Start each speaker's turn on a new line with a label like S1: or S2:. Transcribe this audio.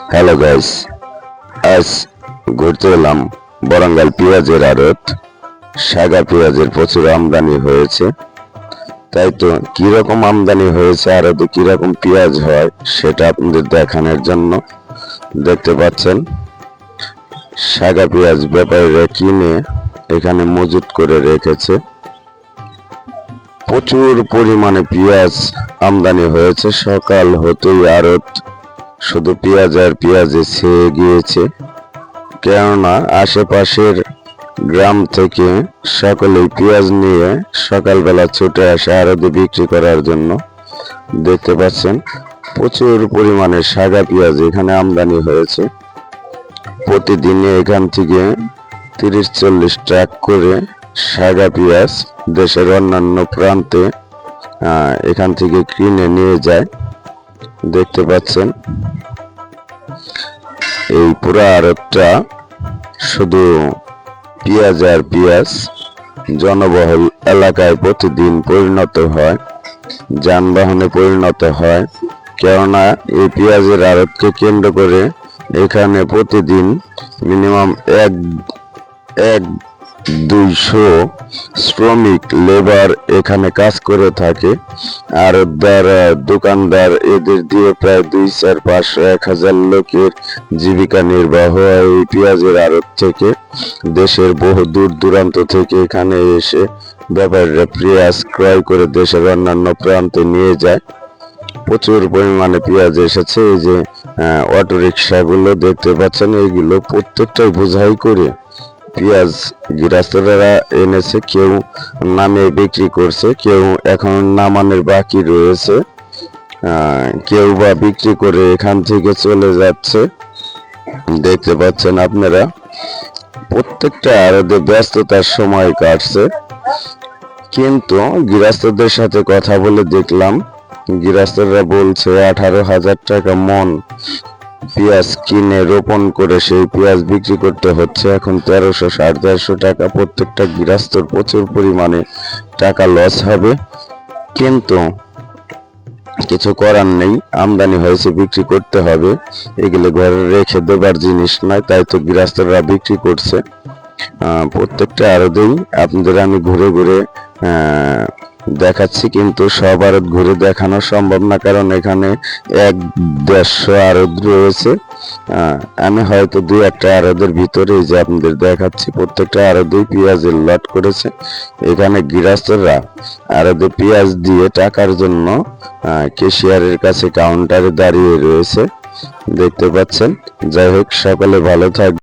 S1: Hello guys, আজ ঘুরতে এলাম বরঙ্গাল পেঁয়াজের আড়ত। সাগা পেঁয়াজের প্রচুর আমদানি হয়েছে, তাই তো কিরকম আমদানি হয়েছে আড়তে কিরকম পেঁয়াজ হয় সেটা আপনাদের দেখানোর জন্য। দেখতে পাচ্ছেন সাগা পেঁয়াজ ব্যাপারীরা কিনে এখানে মজুত করে রেখেছে। প্রচুর পরিমাণে পেঁয়াজ আমদানি হয়েছে। সকাল হতেই আড়ত শুধু পেঁয়াজ আর পেঁয়াজে ছেয়ে গিয়েছে, কেননা আশেপাশের গ্রাম থেকে সকলেই পেঁয়াজ নিয়ে সকালবেলা ছুটে আসে আড়তে বিক্রি করার জন্য। দেখতে পাচ্ছেন প্রচুর পরিমাণে সাগা পেঁয়াজ এখানে আমদানি হয়েছে। প্রতিদিনে এখান থেকে 30-40 ট্রাক করে সাগা পেঁয়াজ দেশের অন্যান্য প্রান্তে এখান থেকে কিনে নিয়ে যায়। দেখতে পাচ্ছেন এই পুরো আড়তটা শুধু পেঁয়াজ আর পেঁয়াজ। জনবহুল এলাকায় প্রতিদিন পরিণত হয়, যানবাহনে পরিণত হয়, কেননা এই পেঁয়াজের আড়তকে কেন্দ্র করে এখানে প্রতিদিন মিনিমাম 1-200 শ্রমিক লেবার এখানে কাজ করে থাকে। আড়তদার, দোকানদার এদের দিয়ে প্রায় 200-500-1000 লোকের জীবিকা নির্বাহ হয় এই পেঁয়াজের আড়ত থেকে। দেশের বহু দূর দূরান্ত থেকে এখানে এসে ব্যাপারীরা পেঁয়াজ ক্রয় করে দেশের অন্যান্য প্রান্তে নিয়ে যায়। প্রচুর পরিমাণে পেঁয়াজ এসেছে। এই যে অটো রিক্সাগুলো দেখতে পাচ্ছেন, এইগুলো প্রত্যেকটাই বোঝাই করে পেঁয়াজ গৃহস্থরা এনেছে। কেউ নামে বিক্রি করছে, কেউ এখন নামানোর বাকি রয়েছে, কেউ বা বিক্রি করে এখান থেকে চলে যাচ্ছে। দেখতে পাচ্ছেন আপনারা প্রত্যেকটা আড়তে ব্যস্ততার সময় কাটছে। কিন্তু গৃহস্থদের সাথে কথা বলে দেখলাম গৃহস্থরা বলছে 18,000 টাকা মন পেঁয়াজ কিনে রোপণ করে সেই পেঁয়াজ বিক্রি করতে হচ্ছে এখন 1300-1350 টাকা। প্রত্যেকটা গৃহস্থর প্রচুর পরিমাণে টাকা লস হবে, কিন্তু কিছু করার নেই। আমদানি হয়েছে, বিক্রি করতে হবে। এগুলো ঘরে রেখে দেবার জিনিস নয়, তাই তো গৃহস্থরা বিক্রি করছে। প্রত্যেকটা আড়তেই আপনাদের আমি ঘুরে ঘুরে দেখাচ্ছি, কিন্তু সব আড়ত ঘুরে দেখানো সম্ভব না, কারণ এখানে 100-150 আড়ত রয়েছে। আমি হয়তো 2-1টা আড়তের ভিতরে যে আপনাদের দেখাচ্ছি। প্রত্যেকটা আড়তেই পেঁয়াজের লট করেছে। এখানে গৃহস্থরা আড়তে পেঁয়াজ দিয়ে টাকার জন্য ক্যাশিয়ারের কাছে কাউন্টারে দাঁড়িয়ে রয়েছে। দেখতে পাচ্ছেন। যাই হোক, সকলে ভালো থাকবে।